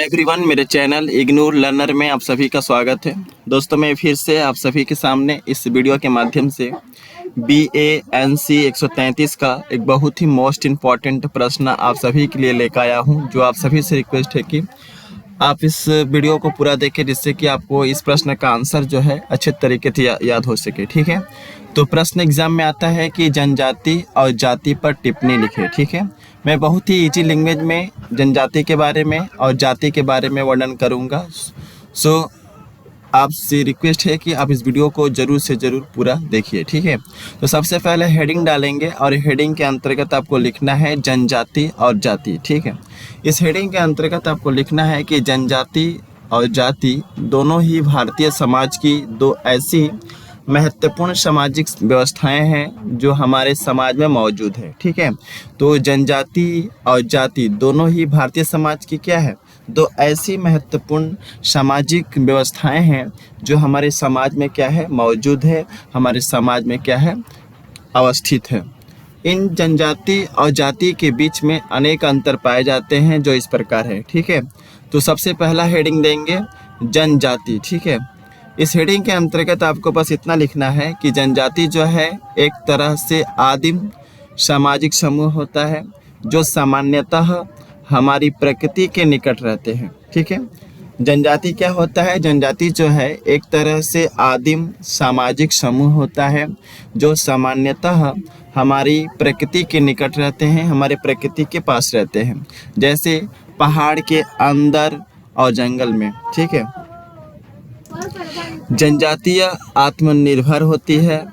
Hi everyone, मेरे channel ignore learner में आप सभी का स्वागत है। दोस्तों, मैं फिर से आप सभी के सामने इस वीडियो के माध्यम से BANC 133 का एक बहुत ही मोस्ट इम्पॉर्टेंट प्रश्न आप सभी के लिए लेकर आया हूं, जो आप सभी से रिक्वेस्ट है कि आप इस वीडियो को पूरा देखें, जिससे कि आपको इस प्रश्न का आंसर जो है अच्छे तरीके से याद हो सके। ठीक है, तो प्रश्न एग्जाम में आता है कि जनजाति और जाति पर टिप्पणी लिखे। ठीक है, मैं बहुत ही इजी लैंग्वेज में जनजाति के बारे में और जाति के बारे में वर्णन करूंगा। सो आपसे रिक्वेस्ट है कि आप इस वीडियो को ज़रूर से ज़रूर पूरा देखिए। ठीक है, तो सबसे पहले हेडिंग डालेंगे और हेडिंग के अंतर्गत आपको लिखना है जनजाति और जाति। ठीक है, इस हेडिंग के अंतर्गत आपको लिखना है कि जनजाति और जाति दोनों ही भारतीय समाज की दो ऐसी महत्वपूर्ण सामाजिक व्यवस्थाएं हैं जो हमारे समाज में मौजूद है। ठीक है, तो जनजाति और जाति दोनों ही भारतीय समाज की क्या है, दो ऐसी महत्वपूर्ण सामाजिक व्यवस्थाएं हैं जो हमारे समाज में क्या है, मौजूद है, हमारे समाज में क्या है, अवस्थित है। इन जनजाति और जाति के बीच में अनेक अंतर पाए जाते हैं जो इस प्रकार है। ठीक है, तो सबसे पहला हेडिंग देंगे जनजाति। ठीक है, इस हेडिंग के अंतर्गत आपको बस इतना लिखना है कि जनजाति जो है एक तरह से आदिम सामाजिक समूह होता है जो सामान्यतः हमारी प्रकृति के निकट रहते हैं। ठीक है, जनजाति क्या होता है, जनजाति जो है एक तरह से आदिम सामाजिक समूह होता है जो सामान्यतः हमारी प्रकृति के निकट रहते हैं, हमारे प्रकृति के पास रहते हैं, जैसे पहाड़ के अंदर और जंगल में। ठीक है, जनजातियाँ आत्मनिर्भर होती है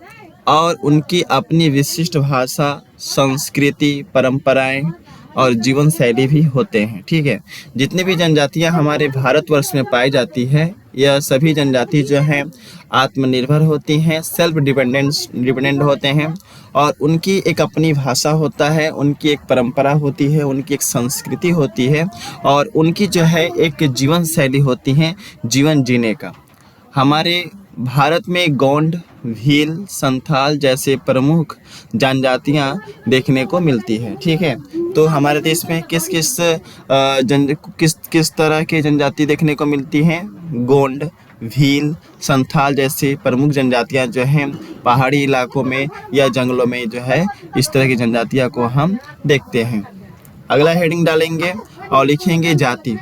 और उनकी अपनी विशिष्ट भाषा, संस्कृति, परंपराएं और जीवन शैली भी होते हैं। ठीक है, जितनी भी जनजातियां हमारे भारतवर्ष में पाई जाती है, यह सभी जनजाति जो हैं आत्मनिर्भर होती हैं, सेल्फ डिपेंडेंट होते हैं और उनकी एक अपनी भाषा होता है, उनकी एक परंपरा होती है, उनकी एक संस्कृति होती है और उनकी जो है एक जीवन शैली होती है जीवन जीने का। हमारे भारत में गोंड, भील, संथाल जैसे प्रमुख जनजातियां देखने को मिलती है। ठीक है, तो हमारे देश में किस तरह के जनजाति देखने को मिलती हैं, गोंड, भील, संथाल जैसे प्रमुख जनजातियां जो हैं पहाड़ी इलाकों में या जंगलों में जो है इस तरह की जनजातियां को हम देखते हैं। अगला हेडिंग डालेंगे और लिखेंगे जाति।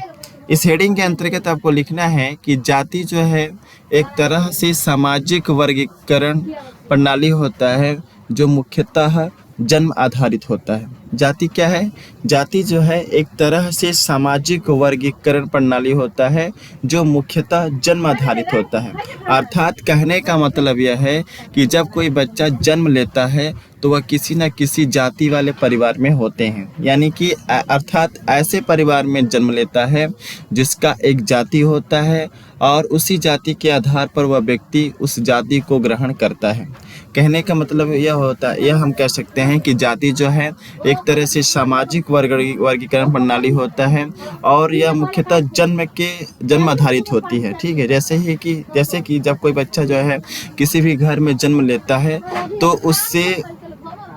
इस हेडिंग के अंतर्गत आपको लिखना है कि जाति जो है एक तरह से सामाजिक वर्गीकरण प्रणाली होता है जो मुख्यतः जन्म आधारित होता है। जाति क्या है, जाति जो है एक तरह से सामाजिक वर्गीकरण प्रणाली होता है जो मुख्यतः जन्म आधारित होता है। अर्थात कहने का मतलब यह है कि जब कोई बच्चा जन्म लेता है तो वह किसी न किसी जाति वाले परिवार में होते हैं, यानी कि अर्थात ऐसे परिवार में जन्म लेता है जिसका एक जाति होता है और उसी जाति के आधार पर वह व्यक्ति उस जाति को ग्रहण करता है। कहने का मतलब यह होता है, यह हम कह सकते हैं कि जाति जो है एक तरह से सामाजिक वर्गीकरण प्रणाली होता है और यह मुख्यतः जन्म आधारित होती है। ठीक है, जैसे कि जब कोई बच्चा जो है किसी भी घर में जन्म लेता है तो उससे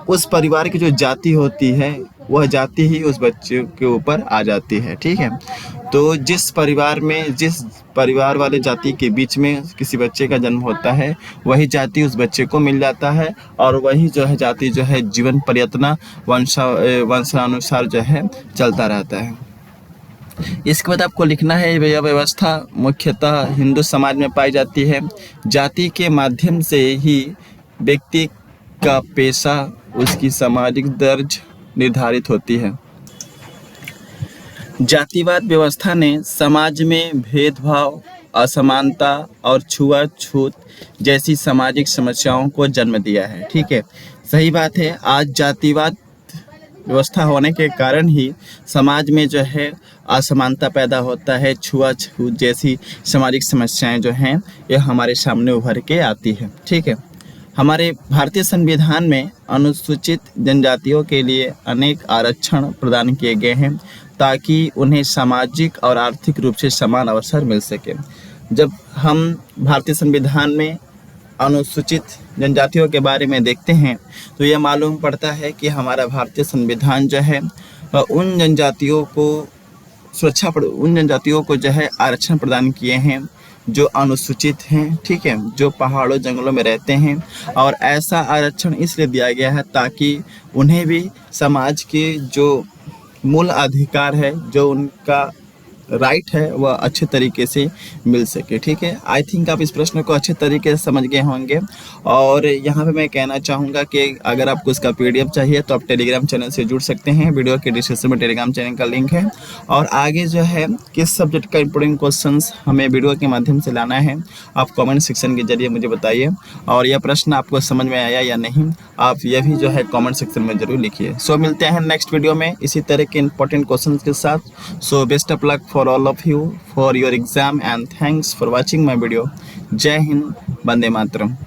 उस परिवार की जो जाति होती है वह जाति ही उस बच्चे के ऊपर आ जाती है। ठीक है, तो जिस परिवार वाले जाति के बीच में किसी बच्चे का जन्म होता है वही जाति उस बच्चे को मिल जाता है और वही जो है जाति जो है जीवन पर्यंत वंशानुसार जो है चलता रहता है। इसके बाद आपको लिखना है यह व्यवस्था मुख्यतः हिंदू समाज में पाई जाती है। जाति के माध्यम से ही व्यक्ति का पेशा, उसकी सामाजिक दर्ज निर्धारित होती है। जातिवाद व्यवस्था ने समाज में भेदभाव, असमानता और छुआछूत जैसी सामाजिक समस्याओं को जन्म दिया है। ठीक है, सही बात है। आज जातिवाद व्यवस्था होने के कारण ही समाज में जो है असमानता पैदा होता है, छुआछूत जैसी सामाजिक समस्याएं जो हैं ये हमारे सामने उभर के आती है। ठीक है, हमारे भारतीय संविधान में अनुसूचित जनजातियों के लिए अनेक आरक्षण प्रदान किए गए हैं ताकि उन्हें सामाजिक और आर्थिक रूप से समान अवसर मिल सके। जब हम भारतीय संविधान में अनुसूचित जनजातियों के बारे में देखते हैं तो यह मालूम पड़ता है कि हमारा भारतीय संविधान जो है उन जनजातियों को उन जनजातियों को जो है आरक्षण प्रदान किए हैं जो अनुसूचित हैं, ठीक है, जो पहाड़ों जंगलों में रहते हैं। और ऐसा आरक्षण इसलिए दिया गया है ताकि उन्हें भी समाज के जो मूल अधिकार है, जो उनका राइट है, वह अच्छे तरीके से मिल सके। ठीक है, आई थिंक आप इस प्रश्न को अच्छे तरीके से समझ गए होंगे। और यहाँ पे मैं कहना चाहूँगा कि अगर आपको इसका PDF चाहिए तो आप टेलीग्राम चैनल से जुड़ सकते हैं। वीडियो के डिस्क्रिप्शन में टेलीग्राम चैनल का लिंक है। और आगे जो है किस सब्जेक्ट का इंपॉर्टेंट क्वेश्चंस हमें वीडियो के माध्यम से लाना है, आप कमेंट सेक्शन के जरिए मुझे बताइए। और यह प्रश्न आपको समझ में आया या नहीं, आप यह भी जो है कमेंट सेक्शन में जरूर लिखिए। सो मिलते हैं नेक्स्ट वीडियो में इसी तरह के इंपॉर्टेंट क्वेश्चन के साथ। So best of luck for all of you for your exam and thanks for watching my video. Jai Hind, Bande Mataram.